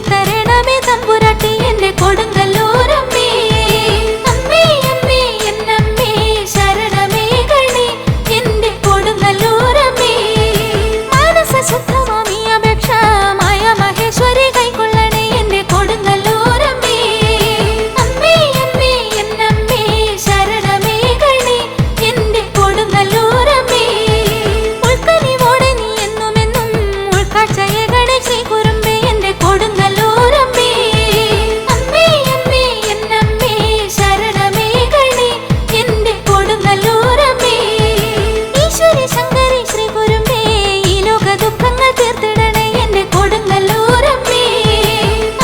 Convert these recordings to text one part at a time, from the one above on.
തരണമേ തമ്പുരാട്ടി എന്റെ കൊടുങ്ങല്ലൂരമ്മേ. അമ്മേ അമ്മേ എന്നമ്മേ ശരണമേ ഗണേ എന്റെ കൊടുങ്ങല്ലൂരമ്മേ. മനസ്സ ശുദ്ധമാമി അപേക്ഷ മായ മഹേശ്വരി കൈക്കൊള്ളണേ എന്റെ കൊടുങ്ങല്ലൂരമ്മേ. അമ്മേ അമ്മേ എന്നമ്മേ ശരണമേ ഗണേ എന്റെ കൊടുങ്ങല്ലൂരമ്മേ. ഉൾക്കനിവോടെ നീ എന്നുമെന്നും ഉൾക്കാഴ്ചയകളെ ശ്രീ കുറുമ്പേ എന്റെ കൊടുങ്ങല്ലൂരമ്മേ. അമ്മേ അമ്മേ എന്നമ്മേ ശരണമേ ഗണേ എന്റെ കൊടുങ്ങല്ലൂരമ്മേ. ഈശ്വരി ശങ്കരി ശ്രീ കുറുമ്പേ ഈ ലോക ദുഃഖങ്ങൾ തീർത്തിടണേ എന്റെ കൊടുങ്ങല്ലൂരമ്മേ.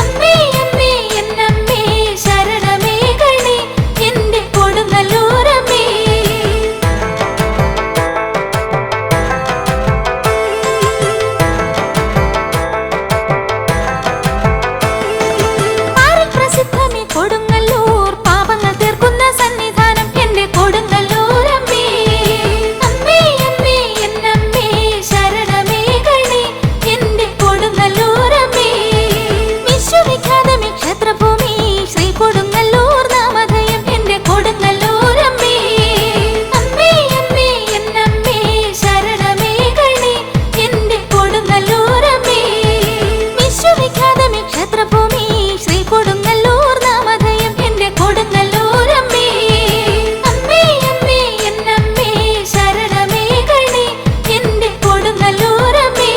അമ്മേ അമ്മേ എന്നമ്മേ ശരണമേ ഗണേ എന്റെ കൊടുങ്ങല്ലൂരമ്മേ. ആരിൽ പ്രസിദ്ധമേ കൊടുങ്ങല്ലൂർ പാപങ്ങൾ തീർക്കുന്ന സന്നിധാനം എന്റെ കൊടുങ്ങല്ലൂരമ്മേ. അമ്മേ അമ്മേ എന്നമ്മേ ശരണമേ ഗണേ എന്റെ കൊടുങ്ങല്ലൂരമ്മേ. വിശ്വവിഖ്യാതമേ ക്ഷേത്രഭൂമി ശ്രീ കൊടുങ്ങല്ലൂർ നാമധേയം എന്റെ കൊടുങ്ങല്ലൂരമ്മേ. അമ്മേ അമ്മേ എന്നമ്മേ ശരണമേ ഗണേ എന്റെ കൊടുങ്ങല്ലൂരമ്മേ. വിശ്വവിഖ്യാതമേ ക്ഷേത്രഭൂമി ശ്രീ കൊടുങ്ങല്ലൂർ നാമധേയം എന്റെ കൊടുങ്ങല്ലൂരമ്മേ. അമ്മേ അമ്മേ എന്നമ്മേ ശരണമേ ഗണേ എന്റെ കൊടുങ്ങല്ലൂരമ്മേ.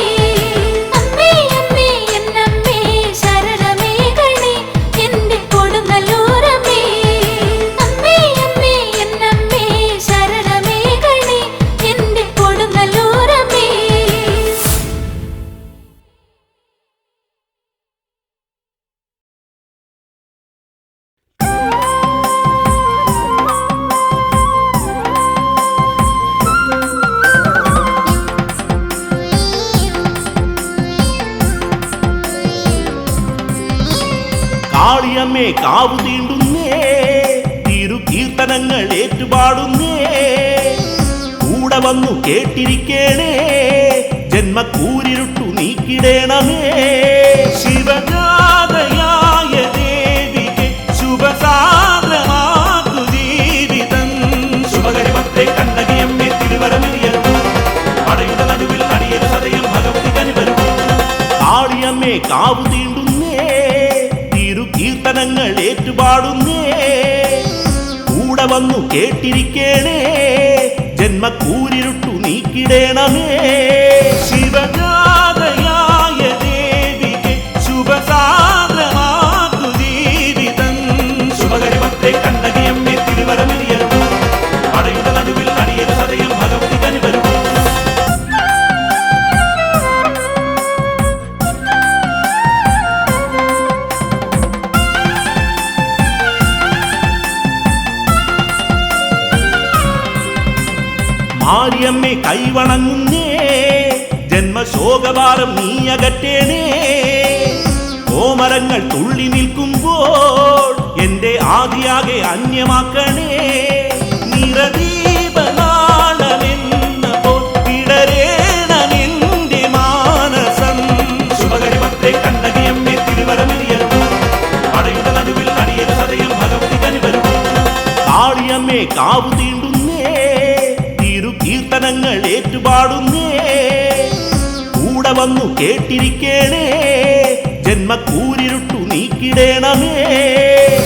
അമ്മേ അമ്മേ എന്നമ്മേ ശരണമേ ഗണേ എന്റെ കൊടുങ്ങല്ലൂരമ്മേ. അമ്മേ അമ്മേ എന്നമ്മേ ശരണമേ ഗണേ എന്റെ കൊടുങ്ങല്ലൂരമ്മേ. കാളിയമ്മേ കാവു തീണ്ടുന്നേ തിരു കീർത്തനങ്ങൾ ഏറ്റുപാടുന്നേ കൂടെ വന്നു കേട്ടിരിക്കേണേ ജന്മക്കൂരിരുട്ടു നീക്കിടേണമേ. ശിവജാതയായ ദേവികെ ശുഭസാന്ദ്രമാക്കു ജീവിതം ശുഭകരിമത്തെ കണ്ണകിയമ്മേ തിരുവരമിരിയരുന്നു പടയുടെ നടുവിൽ അടിയൊരു സദയം ഭഗവതി കനിവരുന്നു. കാളിയമ്മേ കാവു തീണ്ടുന്നേ തിരു കീർത്തനങ്ങൾ ഏറ്റുപാടുന്നേ കൂടെ വന്നു കേട്ടിരിക്കേണേ ജന്മക്കൂരിരുട്ടു നീക്കിടേണമേ. ശിവജാതയായ ദേവികെ ശുഭസാന്ദ്രമാക്കു ജീവിതം ശുഭകരിമത്തെ കണ്ണകിയമ്മേ തിരുവരമിരിയരുന്നു പടയുടെ നടുവിൽ അടിയൊരു സദയം ഭഗവതി കനിവരുന്നു. മാരിയമ്മേ കൈവണങ്ങുന്നേ ജന്മശോകഭാരം നീ അകറ്റേണേ. കോമരങ്ങൾ തുള്ളി നിൽക്കുമ്പോൾ എന്റെ ആദിയാകെ അന്യമാക്കണേ. നിറദീപനാളമെന്ന പോൽ വിടരേണമെന്റെ മാനസം ശുഭകരിമത്തെ കണ്ണകിയമ്മേ തിരുവരമിരിയരുന്നു പടയുടെ നടുവിൽ അടിയൊരു സദയം ഭഗവതി കനിവരുന്നു. കാളിയമ്മേ കാവു തീണ്ടുന്നേ തിരു കീർത്തനങ്ങൾ ഏറ്റുപാടുന്നേ കൂടെ വന്നു കേട്ടിരിക്കേണേ ജന്മക്കൂരിരുട്ടു നീക്കിടേണമേ.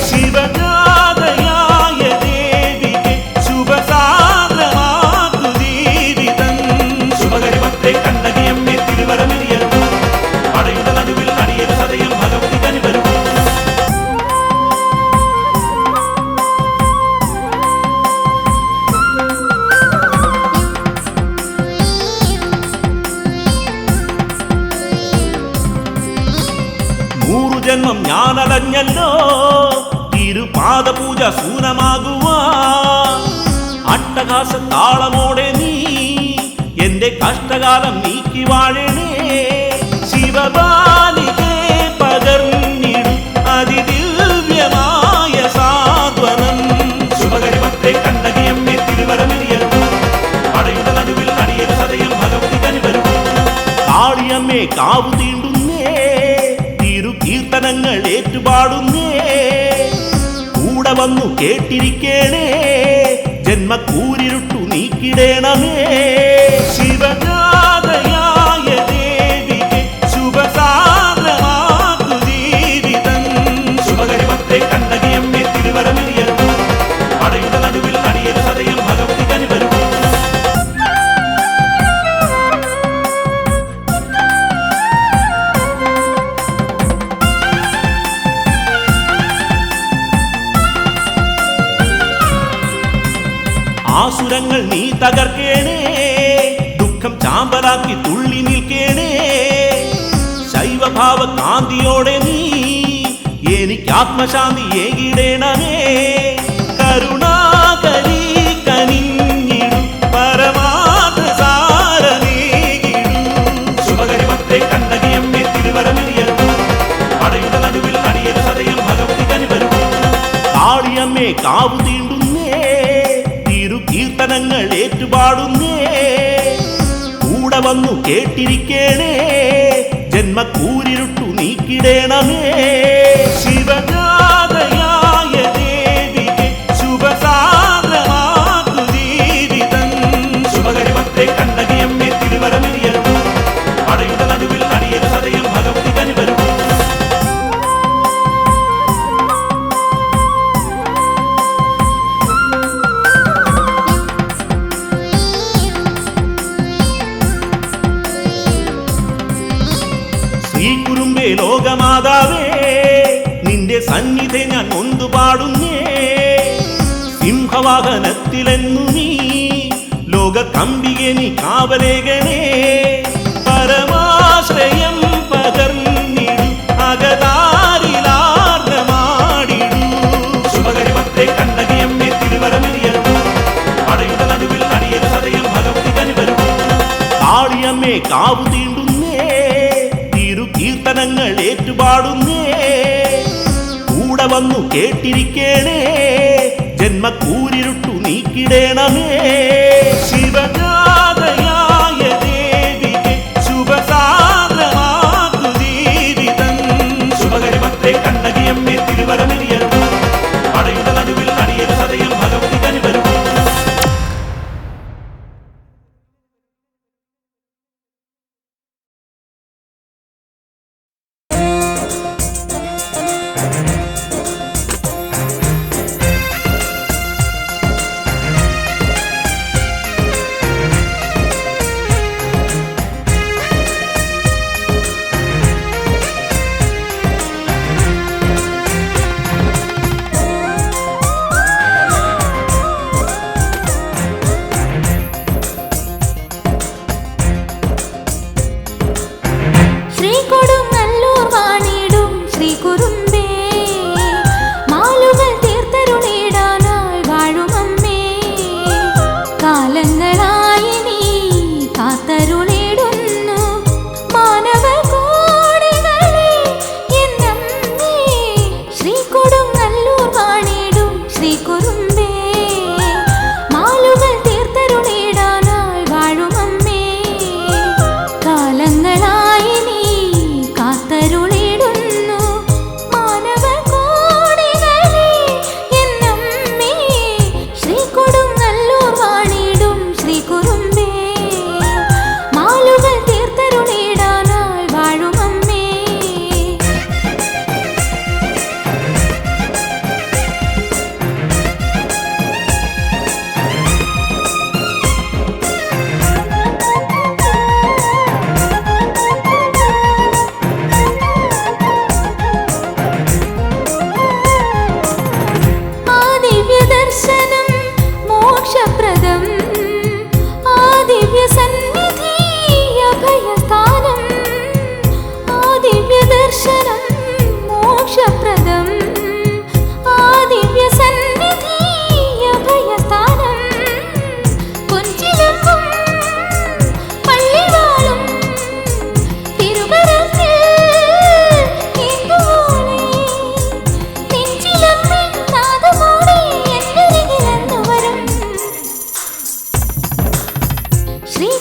ശിവജാതയായ ദേവികെ ശുഭസാന്ദ്രമാക്കു ജീവിതം ശുഭകരിമത്തെ കണ്ണകിയമ്മേ തിരുവരമിരിയരുന്നു പടയുടെ നടുവിൽ അടിയൊരു സദയം ഭഗവതി കനിവരുന്നു. ജന്മം ഞാനലഞ്ഞല്ലോ തിരുപാദപൂജ സൂനമാകുവാൻ. അട്ടഹാസ താളമോടെ നീ എന്റെ കഷ്ടകാലം നീക്കി വാഴണേ. ശിവബാലികെ പകർന്നിടും അതിദിവ്യമായ സാന്ത്വനം ശുഭകരിമത്തെ കണ്ണകിയമ്മേ തിരുവരമിരിയരുന്നു പടയുടെ നടുവിൽ അടിയൊരു സദയം ഭഗവതി കനിവരുന്നു. കാളിയമ്മേ കാവു തീണ്ടുന്നേ തിരു കീർത്തനങ്ങൾ ഏറ്റുപാടുന്നേ കൂടെ വന്നു കേട്ടിരിക്കേണേ ജന്മക്കൂരിരുട്ടു നീക്കിടേണമേ ശിവജാതയായ ദേവിയെ ശുഭസാന്ദ്രമാക്കു ജീവിതം ശുഭകരിമത്തെ കണ്ണകിയമ്മേ തിരുവരമിരിയരുളൂ പടയുടെ നടുവിൽ അടിയൊരു സദയം ഭഗവതി കനിവരുളൂ ആസുരങ്ങൾ നീ തകർക്കേണേ ദുഃഖം ചാമ്പലാക്കി തുള്ളി നിൽക്കേണേ ശൈവഭാവ കാന്തിയോടെ നീ എനിക്ക് ആത്മശാന്തി ഏകിടേണമേ കരുണാകരി കനിഞ്ഞിടും പരമാർത്ഥ സാരനേകിടും ശുഭകരിമത്തെ കണ്ണകിയമ്മേ തിരുവരമിരിയരുളൂ പടയുടെ നടുവിൽ അടിയൊരു സദയം ഭഗവതി കനിവരുളൂ കാളിയമ്മേ കാവു തീണ്ടുന്നേ കീർത്തനങ്ങൾ ഏറ്റുപാടുന്നേ കൂടെ വന്നു കേട്ടിരിക്കേണേ ജന്മക്കൂരിരുട്ടു നീക്കിടേണമേ ശിവജാതയായ ദേവിയെ ശുഭസാന്ദ്രമാക്കു ജീവിതം ശുഭകരിമത്തെ കണ്ണകിയമ്മേ തിരുവരമിരിയരുളൂ പടയുടെ നടുവിൽ അടിയൊരു സദയം ഭഗവതി കനിവരുളൂ ശ്രീകുറുമ്പേ ലോകമാതാവേ നിന്റെ സന്നിധി ഞാൻ നൊന്തു പാടുന്നേ സിംഹവാഹനത്തിലെന്നു നീ ലോക കമ്പികെ നീ കാവലേകണേ പരമാശ്രയം പകർന്നിടു അകതാരിലാർദ്രമാടിടു ശുഭകരിമത്തെ കണ്ണകിയമ്മേ തിരുവരമിരിയരുളൂ പടയുടെ നടുവിൽ അടിയൊരു സദയം ഭഗവതി കനിവരുളൂ കാളിയമ്മേ കാവു തീണ്ടുന്നേ കീർത്തനങ്ങൾ ഏറ്റുപാടുന്നേ കൂടെ വന്നു കേട്ടിരിക്കേണേ ജന്മക്കൂരിരുട്ടു നീക്കിടേണമേ ശിവജാതയായ ദേവിയെ ശുഭസാന്ദ്രമാക്കു ജീവിതം ശുഭകരിമത്തെ കണ്ണകിയമ്മേ തിരുവരമിരിയരുളൂ പടയുടെ നടുവിൽ അടിയൊരു സദയം ഭഗവതി കനിവരുളൂ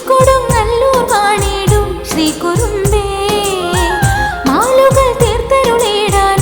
കൊടുങ്ങല്ലൂർ വാണിടും ശ്രീ കുറുമ്പേ മാലുകൾ തീർത്തരുളിടാൻ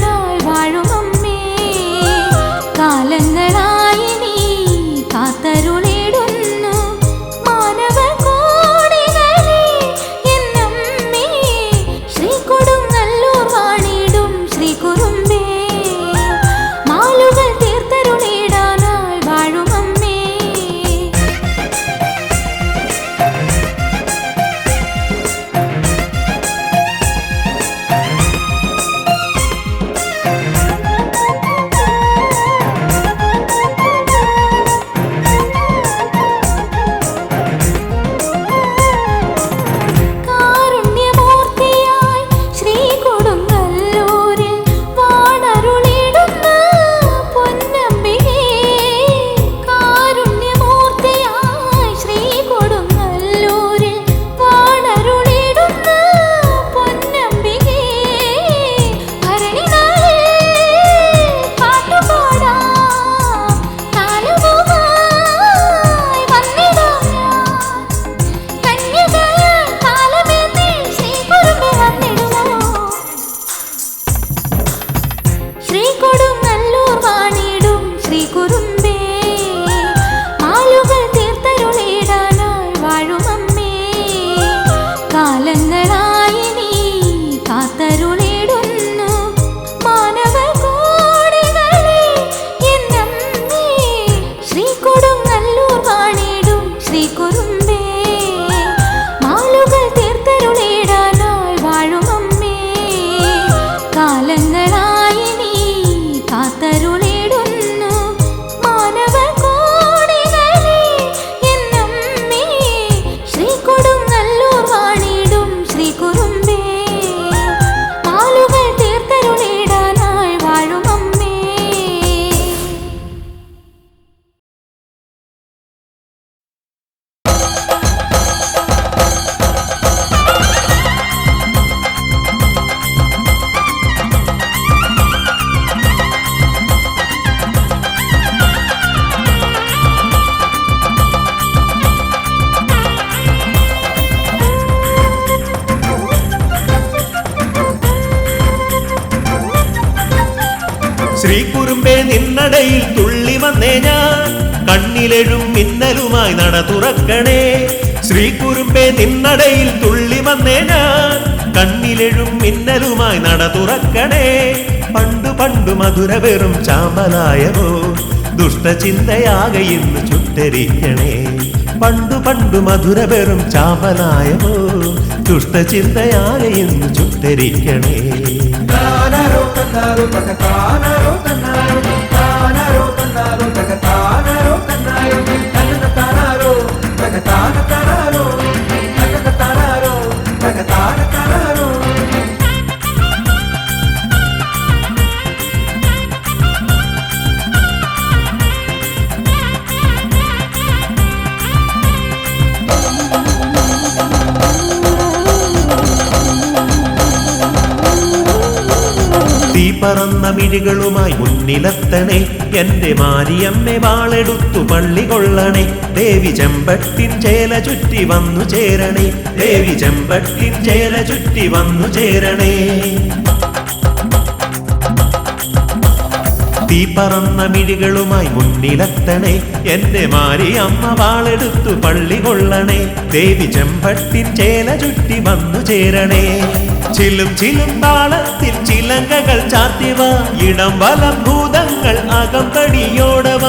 ശ്രീകുറുമ്പേ നിന്നടയിൽ തുള്ളി വന്നേ ഞാൻ കണ്ണിലെഴും മിന്നലുമായി നട തുറക്കണേ ശ്രീകുറുമ്പേ നിന്നടയിൽ തുള്ളി വന്നേ ഞാൻ കണ്ണിലെഴും മിന്നലുമായി നട തുറക്കണേ പണ്ടു പണ്ടു മധുര വെറും ചാമ്പലായവോ ദുഷ്ടചിന്തയാകെ ഇന്ന് ചുട്ടരിക്കണേ പണ്ടു പണ്ടു മധുര വെറും ചാമ്പലായവോ ദുഷ്ടചിന്തയാകെ ഇന്ന് ചുട്ടരിക്കണേ തീ പറന്ന മിഴികളുമായി മുന്നിലെത്തണേ എന്റെ മാരിയമ്മെ വാളെടുത്തു പള്ളി കൊള്ളണേ ദേവി ചെമ്പട്ടിൻ ചേല ചുറ്റി വന്നു ചേരണേ ദേവി ചെമ്പട്ടിൻ ചേല ചുറ്റി വന്നു ചേരണേ തീ പറന്ന മിഴികളുമായി മുന്നിലെത്തണേ എന്റെ മാരിയമ്മ വാളെടുത്തു പള്ളി കൊള്ളണേ ദേവി ചെമ്പട്ടിൻ ചേല ചുറ്റി വന്നു ചേരണേ ചിലും ചിലും താളത്തിൽ ചിലങ്കകൾ ചാർത്തിവ ഇടം വലം ഭൂതങ്ങൾ അകമ്പടിയോടവ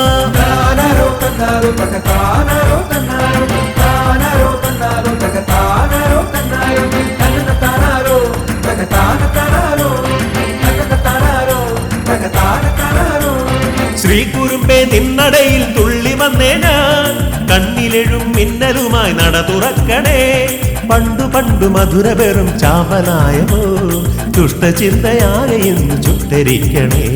ശ്രീകുറുമ്പേ നിന്നടയിൽ തുള്ളി വന്നേ ഞാൻ കണ്ണിലെഴും മിന്നലുമായി നട തുറക്കണേ പണ്ടു പണ്ടു മധുര വെറും ചാമ്പലായവോ ദുഷ്ടചിന്തയാകെ ഇന്ന് ചുട്ടരിക്കണേ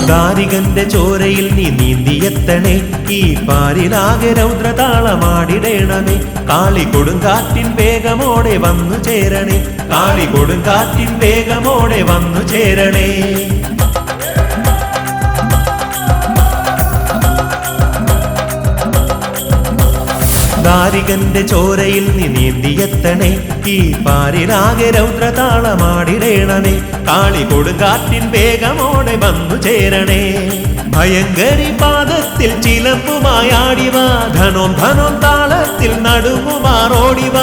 ദാരികന്റെ ചോരയിൽ നീ നീന്തിയെത്തണേ ഈ പാരിലാകെ രൗദ്രതാളമാടിടേണമേ കാളി കൊടുങ്കാറ്റിൻ വേഗമോടെ വന്നു ചേരണേ കാളി കൊടുങ്കാറ്റിൻ വേഗമോടെ വന്നു ചേരണേ ദാരികന്റെ ചോരയിൽ നീ നീന്തിയെത്തണേ ഈ പാരിലാകെ രൗദ്രതാളമാടിടേണമേ കാളി കൊടുങ്കാറ്റിൻ വേഗമോടെ വന്നു ചേരണേ ഭയങ്കരി പാദത്തിൽ ചിലമ്പുമായാടിവ ധനോം ധനോം താളത്തിൽ നടുങ്ങുമാറോടിവ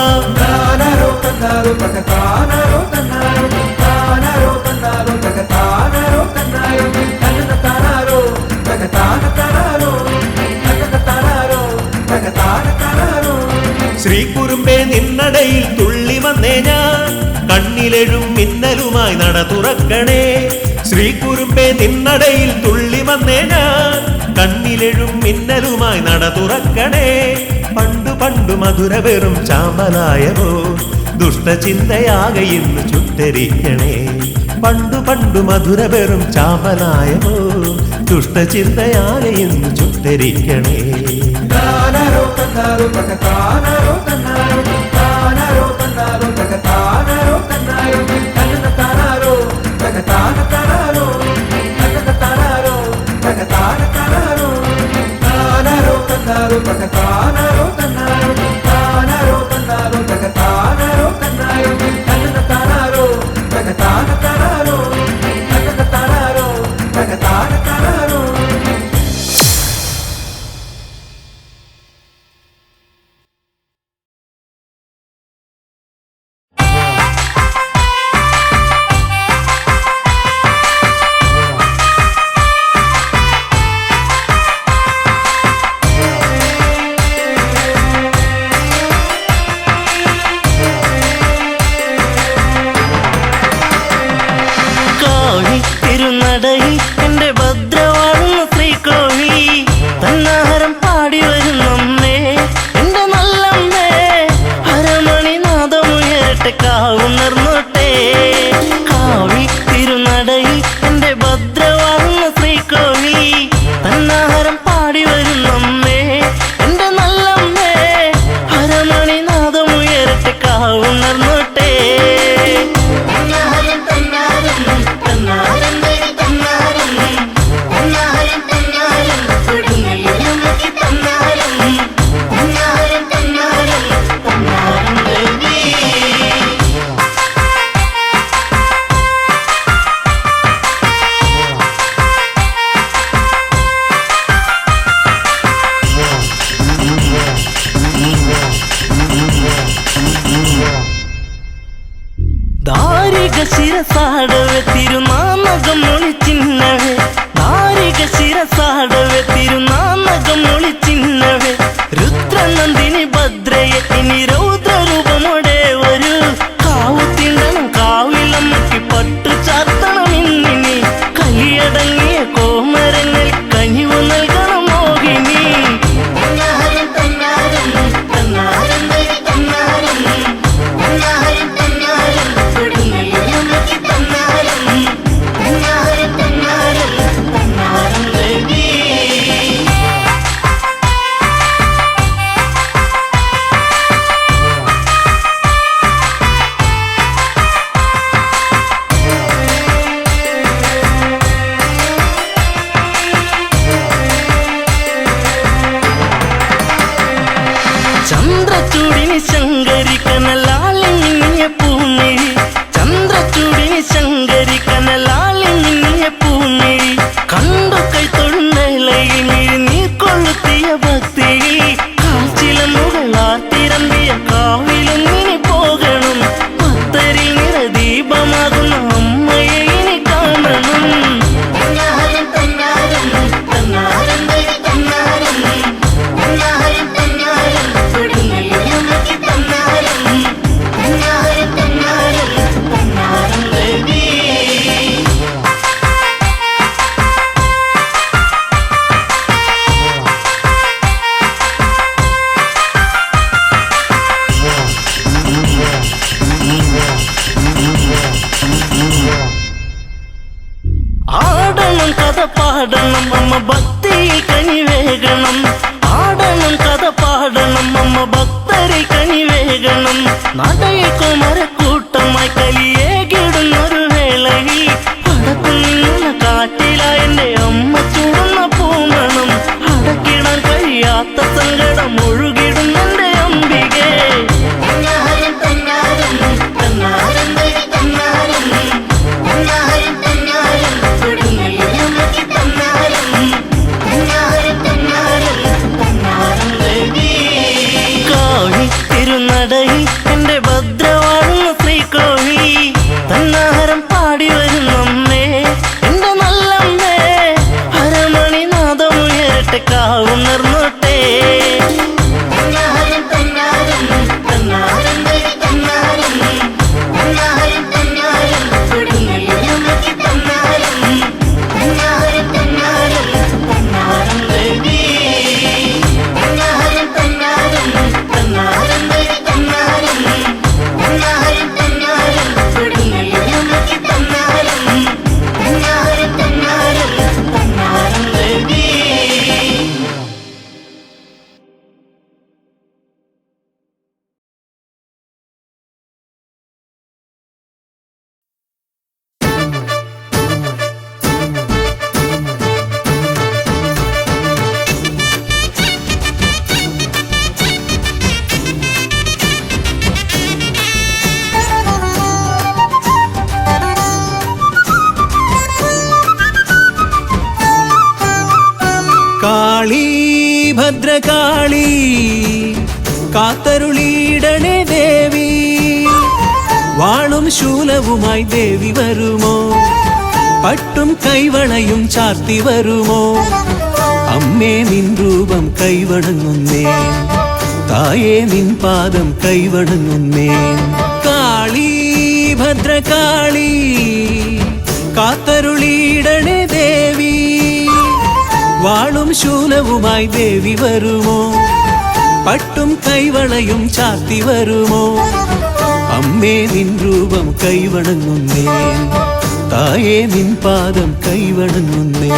ശ്രീകുറുമ്പേ നിന്നടയിൽ തുള്ളി വന്നേ ഞാൻ കണ്ണിലെഴും മിന്നലുമായി നട തുറക്കണേ ശ്രീകുറുമ്പേ നിന്നടയിൽ തുള്ളി വന്നേ ഞാൻ കണ്ണിലെഴും മിന്നലുമായി നട തുറക്കണേ പണ്ടു പണ്ടു മധുര വെറും ചാമ്പലായവോ ദുഷ്ടചിന്തയാകെ ഇന്ന് ചുട്ടരിക്കണേ പണ്ടു പണ്ടു മധുര വെറും ചാമ്പലായവോ ദുഷ്ടചിന്തയാകെ ഇന്ന് ചുട്ടരിക്കണേ ശിരസാടവെ തിരുനാനകം ഒളിച്ചിന്നവേ നാരിക ശിരസാടവെ തിരുനാനകം ഒളിച്ചിന്നവേ രുദ്രനന്ദിനി ഭദ്രയെ ഇനി രൗദ്രരൂപമോടെ ഒരു കാവു തിണ്ടണം കാവിലമ്മയ്ക്ക് പട്ടു ചാർത്തണം ഇന്നിനി കലിയടങ്ങിയ കോമരങ്ങൾ കനിവു നൽകണം മോഹിനി ചന്ദ്രചൂടിനി ശങ്കരിക്കനലാലിങ്ങിയ പൂമിഴി ചന്ദ്രചൂടിനി ശങ്കരിക്കനലാലിങ്ങിയ പൂമിഴി കണ്ടു കൈ തൊഴുന്നലയിൽ മിഴി നീ കൊളുത്തിയ ഭക്തി കാച്ചിലമുകളാത്തിരമ്പിയ കാവിലൊന്നിനി പോകണം ഭക്തരിൽ നിറദീപമാകുന്ന അമ്മയെ ഇനി കാണണം ആടണം കഥ പാടണം അമ്മ ഭക്തിയിൽ കനിവേകണം ആടണം കഥ പാടണം അമ്മ ഭക്തരിൽ കനിവേകണം നടയിൽ കുമരക്കൂട്ടമായി കലിയേകിടുന്നൊരു വേളയിൽ പടത്തു നിന്നുള്ള കാറ്റിലായ എന്റെ അമ്മ ചൂടുന്ന പൂമണം അടക്കിടാൻ കഴിയാത്ത സങ്കടം ഒഴുകിടുന്നെന്റെ അംബികേ കോഴി തിരുനടയിൽ എന്റെ ഭദ്രവാഴുന്ന ശ്രീകോഴി തന്നാഹാരം പാടി വരുന്നമ്മേ എന്റെ നല്ലമ്മേ അരമണിനാഥമുയരട്ടെ കാവുണർന്നോട്ടെ കാളി ഭദ്രകാളി കാത്തരുളിയിടണേ ദേവി വാളും ശൂലവുമായി ദേവി വരുമോ പട്ടും കൈവളയും ചാർത്തി വരുമോ അമ്മേ നിൻ രൂപം കൈവണങ്ങുന്നേ തായേ നിൻ പാദം കൈവണങ്ങുന്നേ കാളി ഭദ്രകാളി കാത്തരുളിയിടണേ ദേവി വാളും ശൂലവുമായി ദേവി വരുമോ പട്ടും കൈവളയും ചാർത്തി വരുമോ അമ്മേ നിൻ രൂപം കൈവണങ്ങുന്നേ തായേ നിൻ പാദം കൈവണങ്ങുന്നേ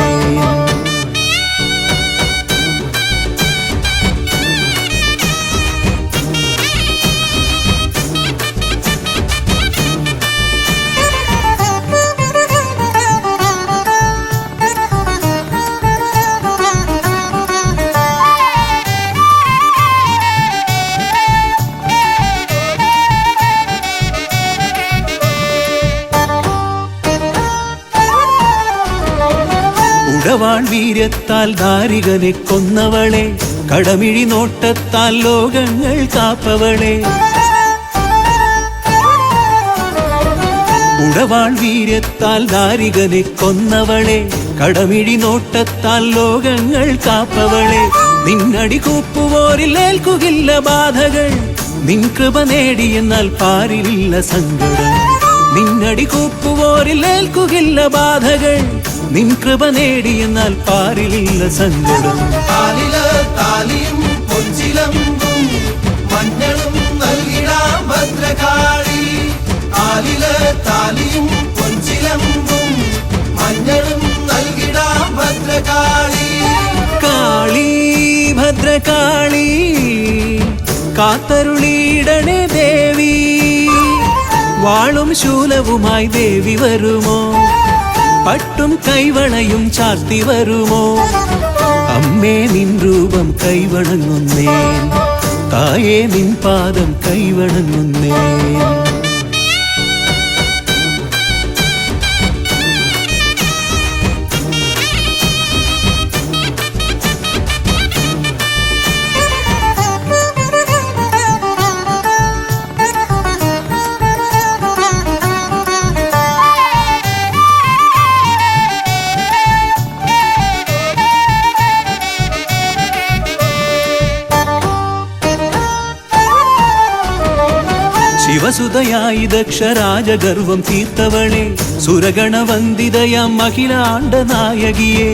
ഉടവാൾ വീര്യത്താൽ ദാരികനെ കൊന്നവളെ കടമിഴി നോട്ടത്താൽ ലോകങ്ങൾ കാപ്പവളെ ഉടവാൾ വീര്യത്താൽ ദാരികനെ കൊന്നവളെ കടമിഴി നോട്ടത്താൽ ലോകങ്ങൾ കാപ്പവളെ നിന്നടി കൂപ്പുവോരിൽ ഏൽക്കുകില്ല ബാധകൾ നിൻ കൃപ നേടിയെന്നാൽ പാരിലില്ല സങ്കടം നിന്നടി കൂപ്പുവോരിൽ ഏൽക്കുകില്ല ബാധകൾ നിൻ കൃപ നേടിയെന്നാൽ പാരിലില്ല സങ്കടം താലിയും പൊൻചിലമ്പും മഞ്ഞളും നൽകിടാം ഭദ്രകാളി താലിയും പൊൻചിലമ്പും മഞ്ഞളും നൽകിടാം ഭദ്രകാളി കാളി ഭദ്രകാളി കാത്തരുളിയിടണേ ദേവി വാളും ശൂലവുമായി ദേവി വരുമോ പട്ടും കൈവണയും ചാർത്തി വരുമോ അമ്മേ നിൻ രൂപം കൈവണങ്ങുന്നേൻ തായേ നിൻ പാദം കൈവണങ്ങുന്നേൻ ശിവസുതയായി ദക്ഷരാജഗർവം തീർത്തവളെ സുരഗണവന്ദിതയാം മഹിളാണ്ട നായകിയെ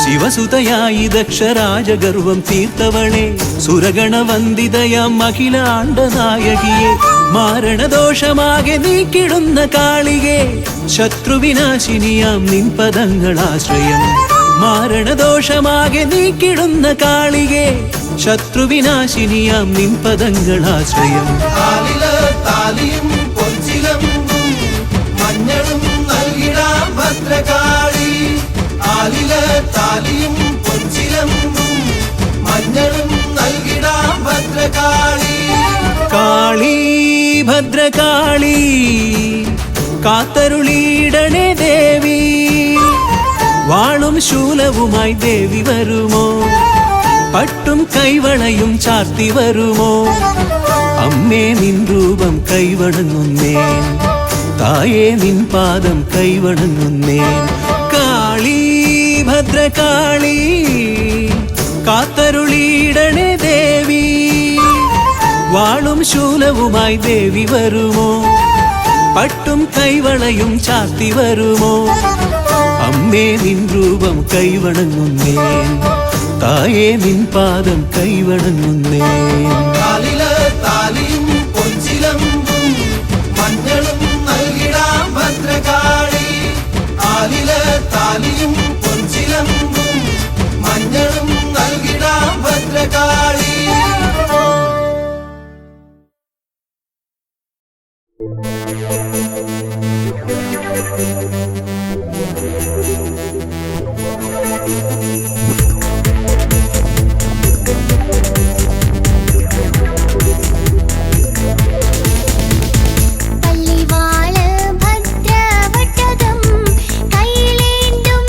ശിവസുതയായി ദക്ഷരാജഗർവം തീർത്തവളെ സുരഗണവന്ദിതയാം മഹിളാണ്ട നായകിയെ മാരണദോഷമാകെ നീക്കിടുന്ന കാളികെ ശത്രുവിനാശിനിയാം നിൻ പദങ്ങളാശ്രയം മാരണദോഷമാകെ നീക്കിടുന്ന കാളികെ ശത്രുവിനാശിനിയാം നിൻ പദങ്ങളാശ്രയം താലിയും പൊൻചിലമ്പും മഞ്ഞളും നൽകിടാം ഭദ്രകാളി താലിയും പൊൻചിലമ്പും മഞ്ഞളും നൽകിടാം ഭദ്രകാളി കാളി ഭദ്രകാളി കാത്തരുളിയിടണേ ദേവി വാളും ശൂലവുമായി ദേവി വരുമോ പട്ടും കൈവണയും ചാർത്തി വരുമോ അമ്മേ നിൻ രൂപം കൈവണങ്ങുന്നേൻ തായേ നിൻ പാദം കൈവണങ്ങുന്നേൻ കാളി ഭദ്രകാളി കാത്തരുളിയിടണേ ദേവി വാളും ശൂലവുമായി ദേവി വരുമോ പട്ടും കൈവണയും ചാർത്തി വരുമോ അമ്മേ നിൻ രൂപം കൈവണങ്ങുന്നേൻ തായേ നിൻ പാദം കൈവണങ്ങുന്നേൻ താലിയും പൊൻചിലമ്പും മഞ്ഞളും നൽകിടാം ഭദ്രകാളി താലിയും പൊൻചിലമ്പും മഞ്ഞളും നൽകിടാം ഭദ്രകാളി പള്ളിവാള് ഭദ്രവട്ടകം കൈയിലേന്തും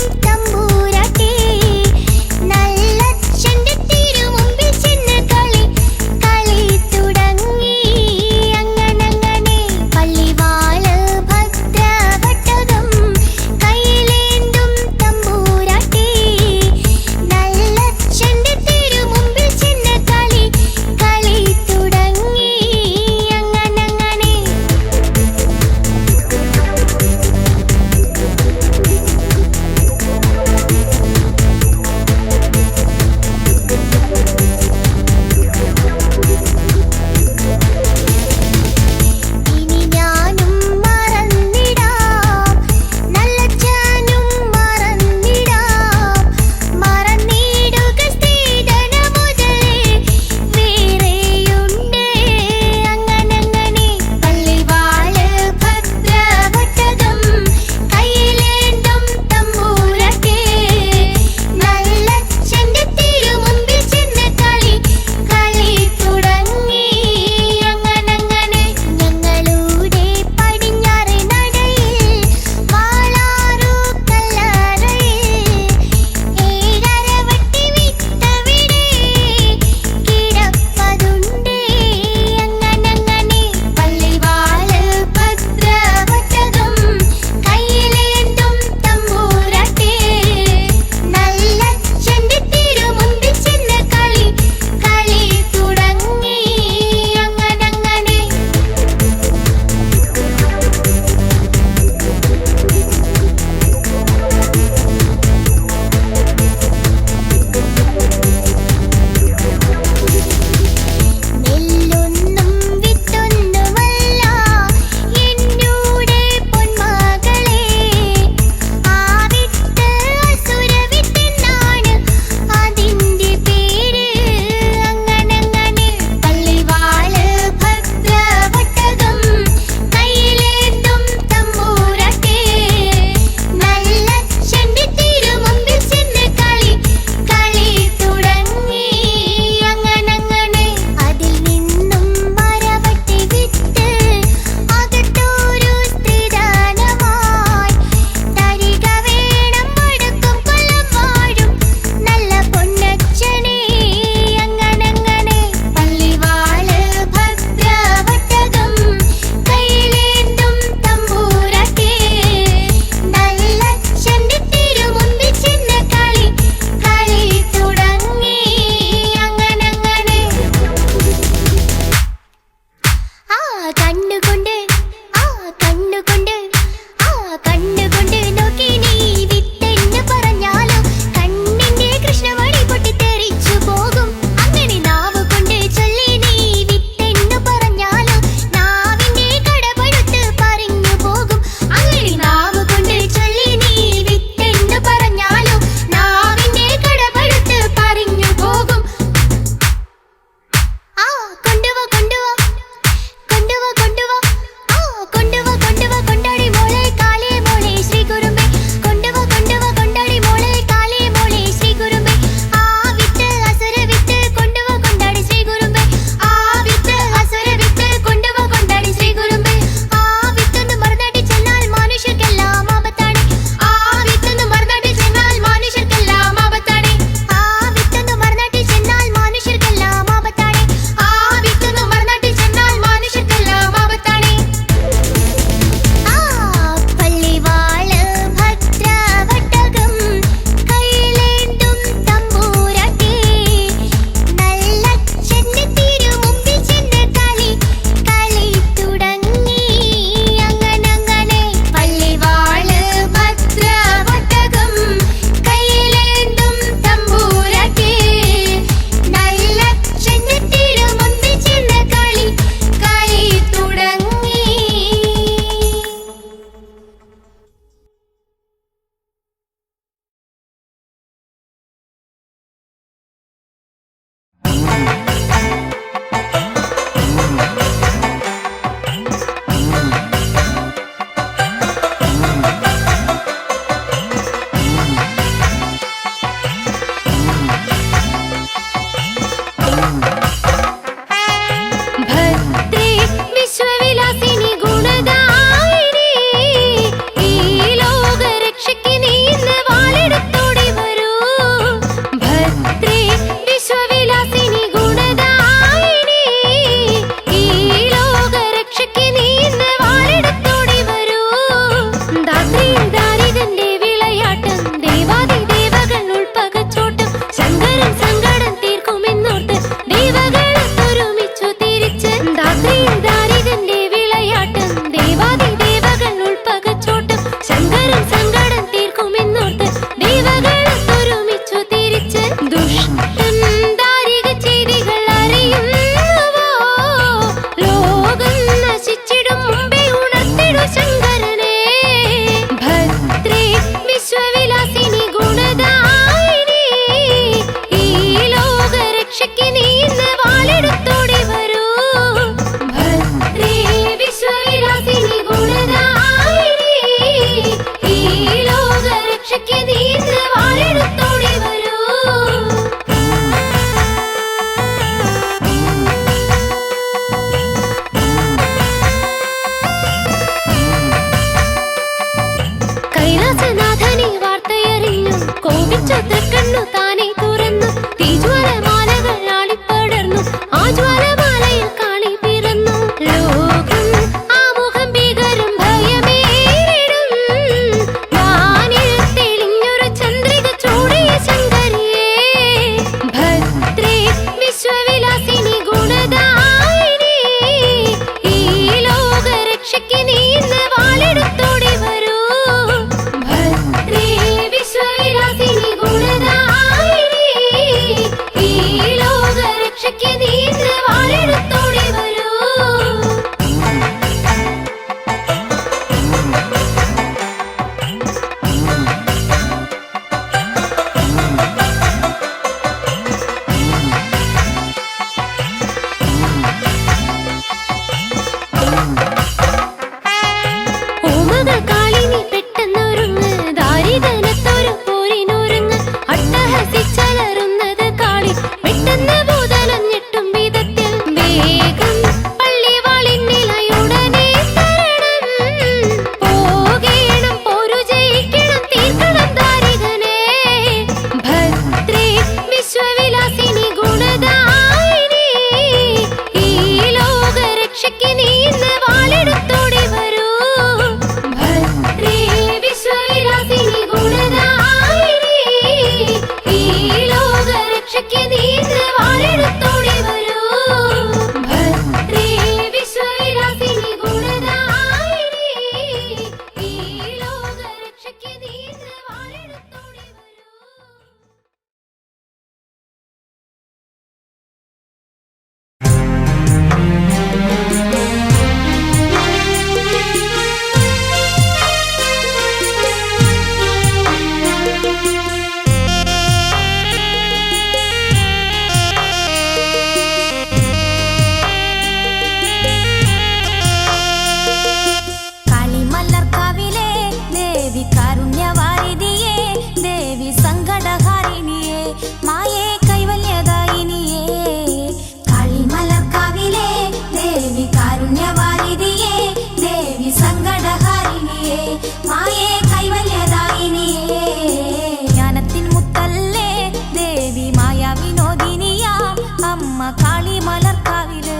കാളിമലർക്കാവില്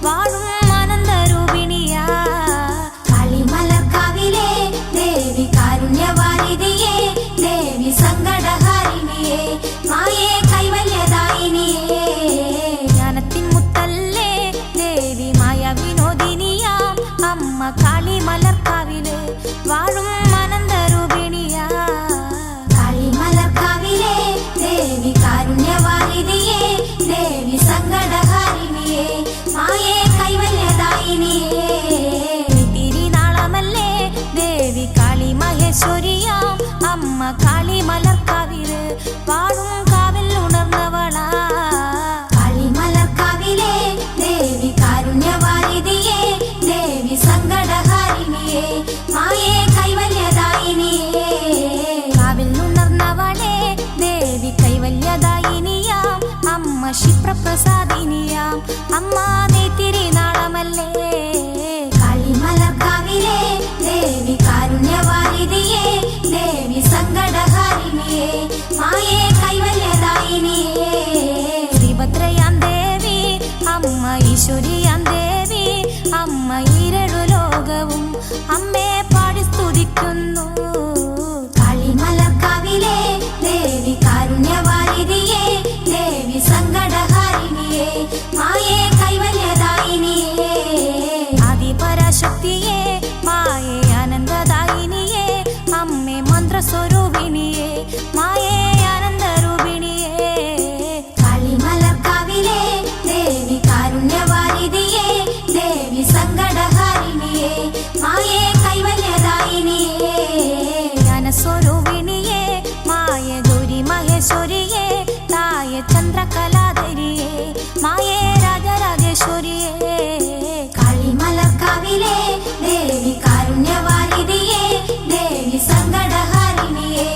വാഴും ആനന്ദരൂപിണിയാ. കാളിമലർക്കാവിലെ ദേവി കാരുണ്യവാരിധിയേ, ദേവി സങ്കടഹാരിണിയേ, മായേ കൈവല്യദായിനിയേ. ജ്ഞാനത്തിൻ മുത്തല്ലേ ദേവി മായ വിനോദിനിയാം, അമ്മ കാളിമലർക്കാവില് വാഴും ആനന്ദരൂപിണിയാ. കാളിമലർക്കാവിലെ ദേവി കാരുണ്യവാരിധിയേ, ദേവി സങ്കടഹാരിണിയേ, മായേ കൈവല്യദായിനിയേ. തിരുനാളമല്ലേ ദേവി കാളി മഹേശ്വരിയാം, അമ്മ കാളിമലർക്കാവില് വാഴും കാവിൽ ഉണർന്നവളാ. കാളിമലർക്കാവിലെ ദേവി കാരുണ്യവാരിധിയേ, ദേവി സങ്കടഹാരിണിയേ, മായേ കൈവല്യദായിനിയേ. കാവിൽ ഉണർന്നവളെ ദേവി കൈവല്യദായിനിയാം, അമ്മ ക്ഷിപ്രപ്രസാദിനിയാം, അമ്മ നീ തിരുനാളമല്ലേ. കാളിമലർക്കാവിലെ ദേവി കാരുണ്യവാരിധിയേ, ദേവി സങ്കടഹാരിണിയേ, മായേ കൈവല്യദായിനിയേ. ശ്രീഭദ്രയാം ദേവി അമ്മ ഈശ്വരിയാം ദേവി, അമ്മ ഈരഴു ലോകവും അമ്മേ പാടി സ്തുതിക്കുന്നു. കാളിമലർക്കാവിലെ ദേവി കാരുണ്യവാരിധിയേ, ദേവി സങ്കടഹാരിണിയേ, മായേ കൈവല്യദായിനിയേ. ആദിപരാശക്തിയേ, മായേ ആനന്ദദായിനിയേ, അമ്മേ മന്ത്രസ്വരൂപിണിയേ, മായേ ആനന്ദരൂപിണിയേ. കാളിമലർക്കാവിലെ ദേവി കാരുണ്യവാരിധിയേ, ദേവി സങ്കടഹാരിണിയേ, മായേ കൈവല്യദായിനിയേ. ജ്ഞാനസ്വരൂപിണിയേ, മായേ ഗൗരി മഹേശ്വരിയേ, തായേ ചന്ദ്രകലാധരിയേ, മായേ രാജരാജേശ്വരിയേ. കാളിമലർക്കാവിലെ ദേവി കാരുണ്യവാരിധിയേ, ദേവി സങ്കടഹാരിണിയേ,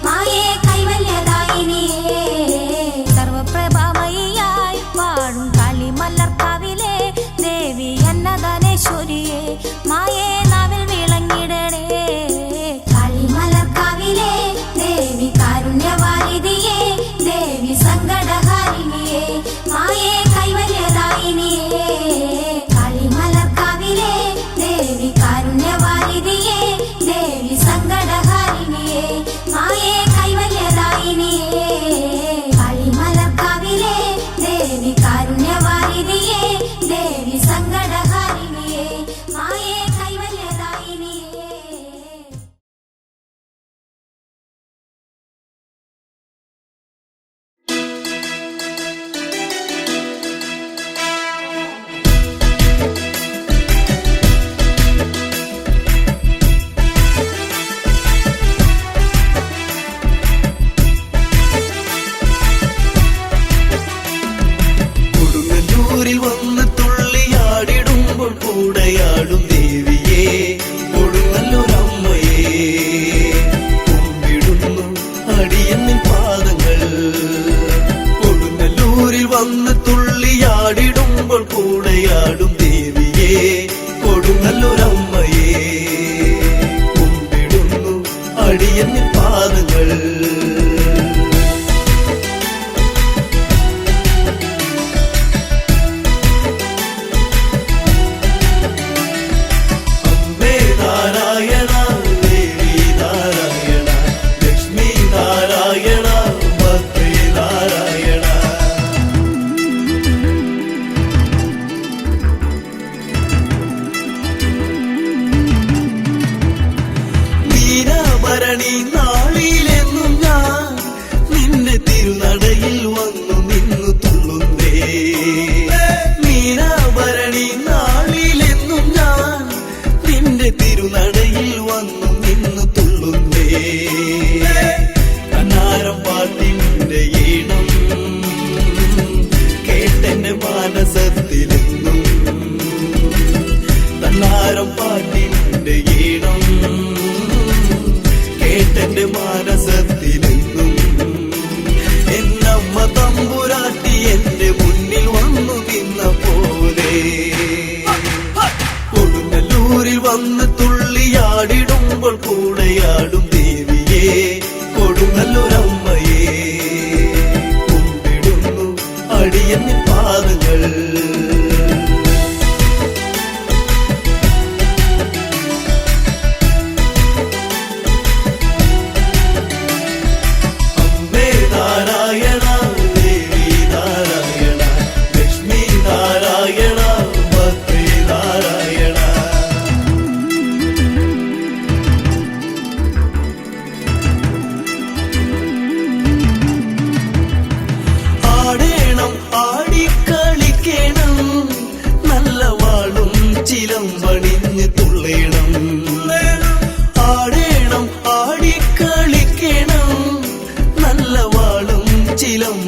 മായേ കൈവല്യദായിനിയേ. സർവപ്രഭാമയിയായി വാഴും കാളിമലർക്കാവിലെ ദേവി അന്നദാനേശ്വരിയേ, മായേ നാവിൽ വിളങ്ങിടണേ. കാളിമലർക്കാവിലെ ദേവി കാരുണ്യവാരിധിയേ, ദേവി സങ്കടഹാരിണിയേ, മായേ കൈവല്യദായിനിയേ. കാളിമലർക്കാവിലെ ദേവി കാരുണ്യവാരിധിയേ, ദേവി സങ്കടഹാരിണിയേ, മായേ കൈവല്യദായിനിയേ. കാളിമലർക്കാവിലെ ദേവി കാരുണ്യവാരിധിയേ, ദേവി സങ്കടഹാരിണിയേ, മായേ കൈവല്യദായിനിയേ. കൊടുങ്ങല്ലൂരിൽ വന്ന് തുള്ളിയാടിടുമ്പോൾ കൂടെയാടും ദേവിയേ, കൊടുങ്ങല്ലൂരമ്മയേ. കുമ്പിടുന്നു അടിയന്നിൻ പാദങ്ങൾ. കൊടുങ്ങല്ലൂരിൽ വന്ന് തുള്ളിയാടിടുമ്പോൾ കൂടെയാടും ദേവിയേ, കൊടുങ്ങല്ലൂരമ്മയേ. കുമ്പിടുന്നു അടിയന്നിൻ പാദങ്ങൾ. അമ്മേ നാരായണ, ദേവി നാരായണ, ലക്ഷ്മി നാരായണ, ഭദ്രേ നാരായണ. നീരാഭരണി നാളിലെന്നും ഞാൻ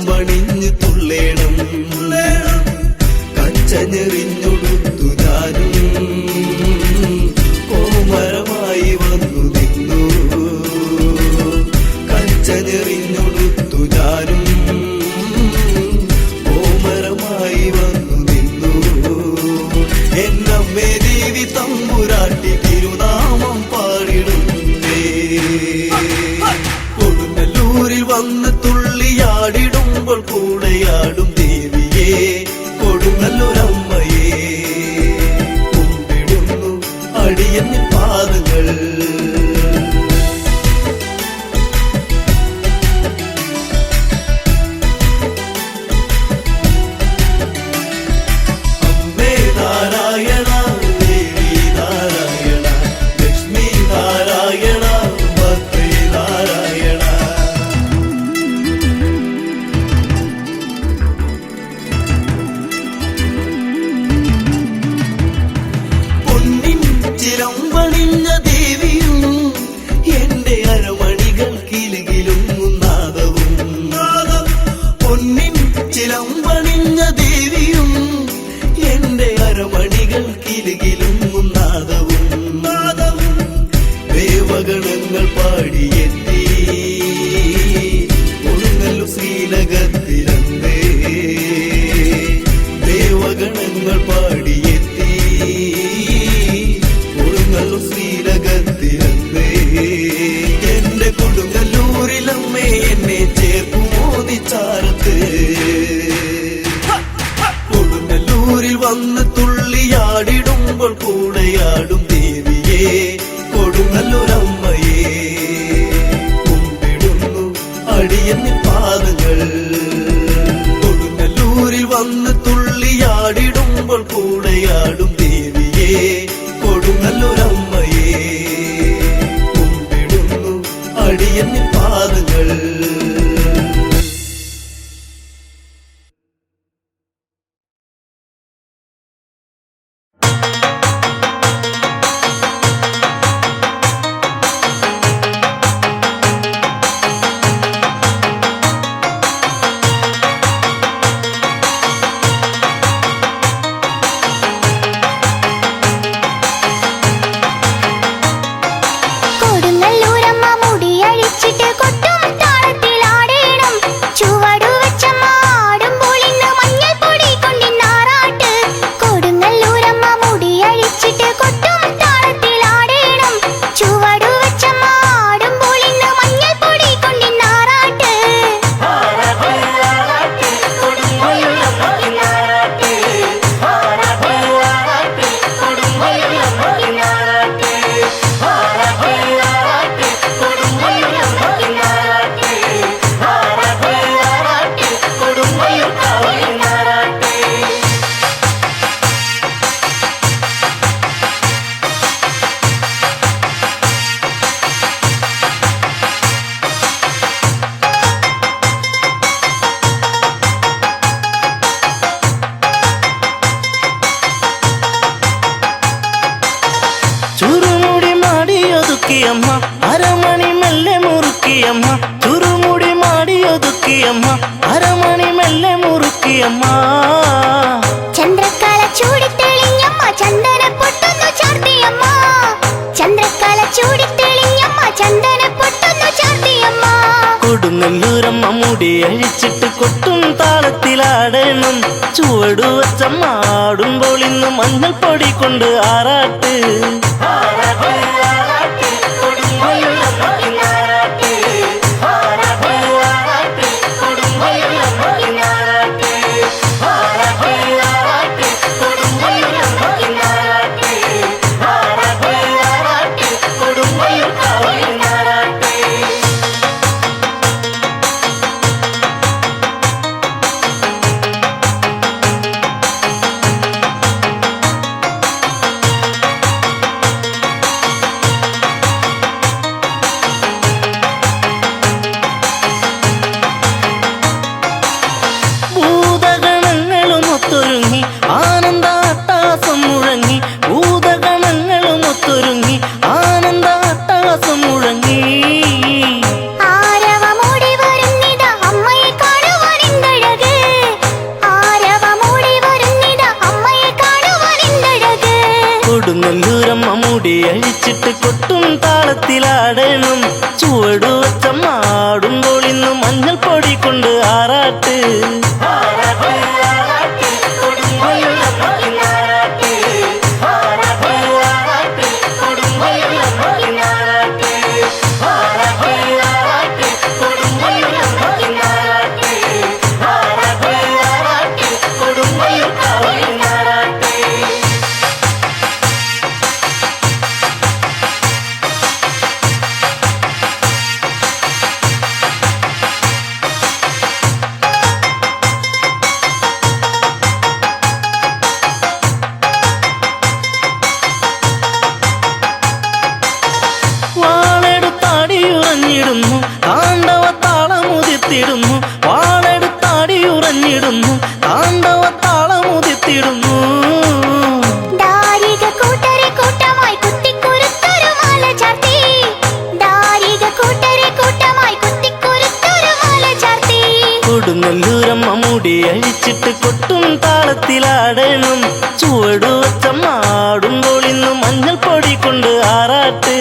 ചിലമ്പണിഞ്ഞ് തുള്ളേണം കച്ചഞ്ഞെറിഞ്ഞൊടുത്തു ഞാനും കോമരമായി വന്നു നിന്നു കച്ചഞ്ഞെറിഞ്ഞൊടുത്തു ഞാനും കോമരമായി വന്നു നിന്നു എന്നമ്മേ ദേവി തമ്പുരാട്ടി തിരുനാമം പാടിടുന്നേ കൊടുങ്ങല്ലൂരിൽ വന്ന് തുള്ളിയാടിടുമ്പോൾ കൂടെയാടും ദേവിയേ കൊടുങ്ങല്ലൂരമ്മയേ കുമ്പിടുന്നു അടിയന്നിൻ പാദങ്ങൾ അമ്മേ നാരായണ ദേവി നാരായണ ലക്ഷ്മി നാരായണ ഭദ്രേ നാരായണ പൊന്നിൻ ചിലമ്പണിഞ്ഞ ദേവിയും എന്റെ അരമണികൾ കിലുകിലും നാദവും പൊന്നിൻ ചിലമ്പണിഞ്ഞ ദേവിയും എന്റെ അരമണികൾ കിലുകിലും നാദവും ദേവഗണങ്ങൾ പാടിയെത്തി കൊടുങ്ങല്ലൂർ ശ്രീനഗത്തിലന്തേ ദേവഗണങ്ങൾ പാടിയെത്തി കൊടുങ്ങല്ലൂർ ശ്രീനഗത്തിലന്തേ എന്റെ കൊടുങ്ങല്ലൂരിലമ്മേ എന്നെ ചേർക്കുമോ നിച്ചാരത്ത് കൊടുങ്ങല്ലൂരിൽ വന്ന് തുള്ളിയാടിടുമ്പോൾ കൂടെയാടും ദേവിയേ കൊടുങ്ങല്ലൂരമ്മയേ കുമ്പിടുന്നു അടിയന്നിൻ പാദങ്ങൾ കൊടുങ്ങല്ലൂരിൽ വന്ന് തുള്ളിയാടിടുമ്പോൾ കൂടെയാടും ദേവിയേ കൊടുങ്ങല്ലൂരമ്മയേ കുമ്പിടുന്നു അടിയന്നിൻ പാദങ്ങൾ കൊടുങ്ങല്ലൂരമ്മ മുടിയഴിച്ചിട്ട് കൊട്ടും താളത്തിലാടേണം ചുവടുവെച്ചമ്മ ആടുമ്പോൾ ഇന്ന് മഞ്ഞൾപ്പൊടി കൊണ്ടിന്നാറാട്ട് കൊടുങ്ങല്ലൂരമ്മ മുടിയഴിച്ചിട്ട് കൊട്ടും താളത്തിലാടേണം ചുവടുവെച്ചമ്മ ആടുമ്പോൾ ഇന്ന് മഞ്ഞൾപ്പൊടി കൊണ്ടിന്നാറാട്ട് ചുരുമുടി മാടിയൊതുക്കിയമ്മ അരമണി മെല്ലെ മുറുക്കിയമ്മ ചുരുമുടി മാടിയൊതുക്കിയമ്മ അരമണി മെല്ലെ മുറുക്കിയമ്മ ചന്ദ്രക്കല ചൂടിത്തെളിഞ്ഞമ്മ ചന്ദന പൊട്ടൊന്നു ചാർത്തിയമ്മ ചന്ദ്രക്കല ചൂടിത്തെളിഞ്ഞമ്മ ചന്ദന പൊട്ടൊന്നു ചാർത്തിയമ്മ കൊടുങ്ങല്ലൂരമ്മ മുടി അഴിച്ചിട്ട് കൊട്ടും താളത്തിലാടണം ചുവടുവച്ചമ്മ ആടുമ്പോൾ ഇന്ന് മഞ്ഞൾപ്പൊടി കൊണ്ട് ആറാട്ട് മുടി അഴിച്ചിട്ട് കൊട്ടും താളത്തിലാടണം. ചുവടു വച്ചമ്മ ആടുമ്പോൾ ഇന്ന് മഞ്ഞൾ പൊടി കൊണ്ട് ആറാട്ട്. വാളെടുത്താടിയുറഞ്ഞിടുന്നു താണ്ഡവ താളമുതിർത്തിടുന്നു. വാളെടുത്താടിയുറഞ്ഞിടുന്നു താണ്ഡവ താളമുതിർത്തിടുന്നു. ദാരിക കൂട്ടരെ കൂട്ടമായി കുത്തിക്കുരുത്തൊരു മാല ചാർത്തി. ദാരിക കൂട്ടരെ കൂട്ടമായി കുത്തിക്കുരുത്തൊരു മാല ചാർത്തി. കൊടുങ്ങല്ലൂരമ്മ മുടി അഴിച്ചിട്ട് കൊട്ടും താളത്തിലാടണം. ചുവടു വച്ചമ്മ ആടുമ്പോൾ ഇന്ന് മഞ്ഞൾ പൊടി കൊണ്ട് ആറാട്ട്.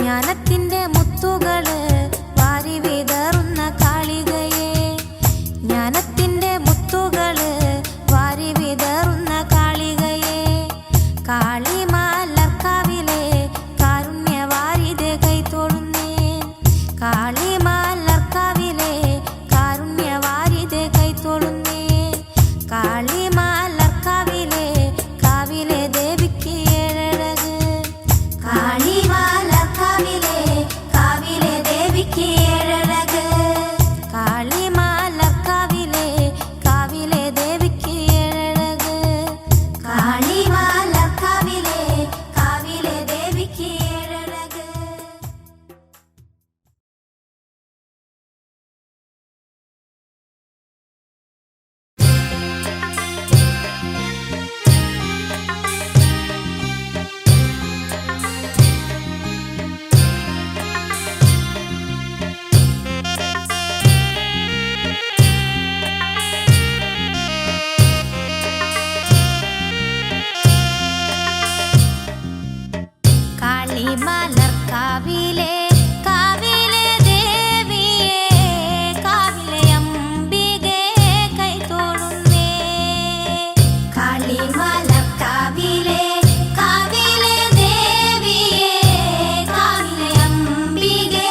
ജ്ഞാനത്തിന്റെ മുത്തുകള് വാരി വിതറുന്ന കാളികയെ, ജ്ഞാനത്തിന്റെ മുത്തുകള് വാരി വിതറുന്ന കാളികയെ, കാളിമലർക്കാവിലെ കാരുണ്യവാരിതെ കൈതൊഴുന്നേൻ, കാളിമലർക്കാവിലെ കാരുണ്യവാരിതെ കൈതൊഴുന്നേൻ, കാളിമലർക്കാവിലെ കാവിലെ ദേവിക്ക് ഏഴഴക്, കാളിമലർക്കാവിലെ കാവിലെ ദേവിക്ക് ഏഴഴക്, കാളിമലർക്കാവിലെ കാവിലെ ദേവിക്ക് ഏഴഴക്, കാളിമലർക്കാവിലെ കാവിലെ ദേവിക്ക് ഏഴഴക്. കാളിമലർക്കാവിലെ കാവിലെ ദേവിയെ, കാവിലെ അംബികെ കൈതൊഴുന്നേ, കാളിമലർക്കാവിലെ കാവിലെ ദേവിയെ, കാവിലെ അംബികെ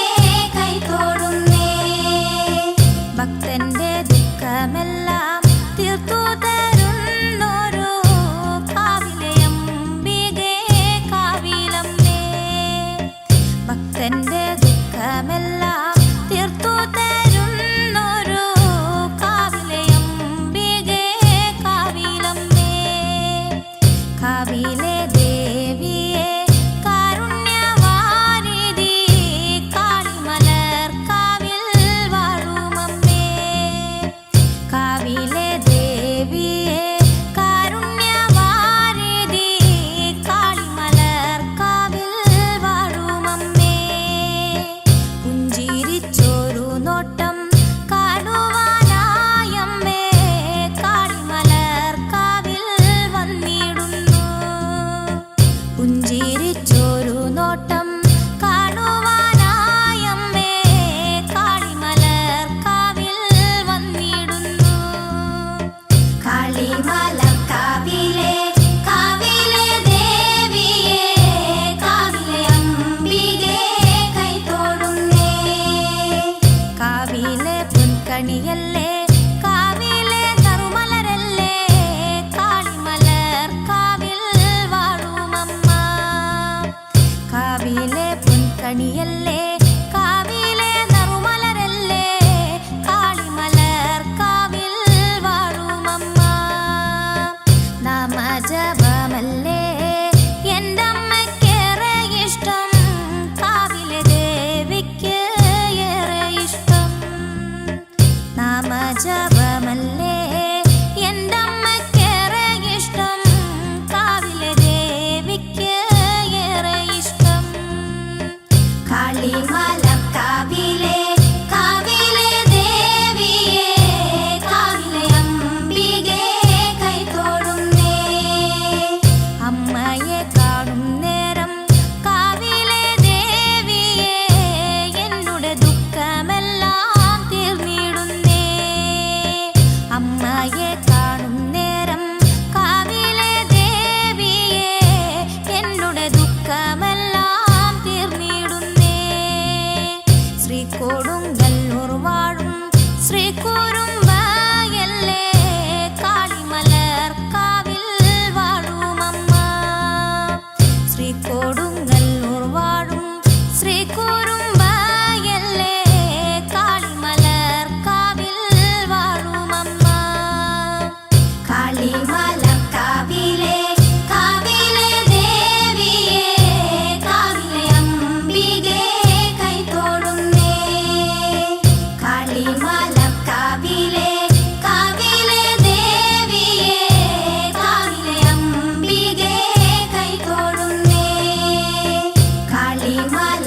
കൈതൊഴുന്നേ, ഭക്തന്റെ ദുഃഖമെല്ലാം തീർത്തു തരുന്നൊരു കാവിലെ അംബികെ കാവിലമ്മേ, ഭക്തന്റെ ദുഃഖമെല്ലാം തീർത്തു തരുന്നൊരു കാവിലെ അംബികെ കാവിലമ്മേ, കാവിലെ ദേവിയെ കാരുണ്യവാരിധി കാളിമലർക്കാവിൽ വാഴുമമ്മേ, കാവിലെ ദേവിയെ കാരുണ്യവാരിധി കാളിമലർക്കാവിൽ വാഴുമമ്മേ, പുഞ്ചിരിച്ചൊരു നോട്ടം കാണുവാനായമ്മേ കാളിമലർക്കാവിൽ വന്നിടുന്നു, പുഞ്ചിരിച്ചൊരു നോട്ടം കാണുവാനായമ്മേ കാളിമലർക്കാവിൽ വന്നിടുന്നു, കാളിമലർക്കാവിലെ കാവിലെ ദേവിയെ, കാവിലെ അംബികെ കൈതൊഴുന്നേ, കാവിലെ പൊൻകണിയല്ലേ, കാവിലെ നറുമലരല്ലേ, കാളിമലർക്കാവിൽ വാഴുമമ്മ, കാവിലെ പൊൻകണിയല്ലേ, കാവിലെ നറുമലരല്ലേ, കാളിമലർക്കാവിൽ വാഴുമമ്മ, നാമജപമല്ലേ എന്റമ്മക്കേറെ ഇഷ്ടം, കാവിലെ ദേവിക്ക് ഏറെ ഇഷ്ടം, നാമജപമല്ലേ എന്റമ്മക്കേറെ ഇഷ്ടം, കാവിലെ ദേവിക്ക് ഏറെ ഇഷ്ടം, കാളിമലർക്കാവിലെ കാവിലെ ദേവിയെ, കാവിലെ അംബികെ കൈതൊഴുന്നേ, അമ്മയെ കാണും നേരം കാവിലെ ദേവിയെ, എന്നുടെ ദുഃഖമെല്ലാം തീർന്നിടുന്നേ, അമ്മയെ കാണും നേരം കാവിലെ ദേവിയെ, എന്നുടെ ദുഃഖമെല്ലാം തീർന്നിടുന്നേ, ശ്രീകൊടുങ്ങല്ലൂർ വാഴും ശ്രീകുറുമ്പയല്ലേ, കാളിമലർക്കാവിൽ വാഴുമമ്മ, ശ്രീകൊടുങ്ങല്ലൂർ വാഴും ശ്രീകുറുമ്പയല്ലേ, കാളിമലർക്കാവിൽ വാഴുമമ്മ, കാളിമലർക്കാവിലെ കാവിലെ ദേവിയെ, കാവിലെ അംബികെ കൈതൊഴുന്നേ, കാളിമലർക്കാവിലെ കാവിലെ ദേവിയെ, കാവിലെ അംബികെ കൈതൊഴുന്നേ, കാളിമല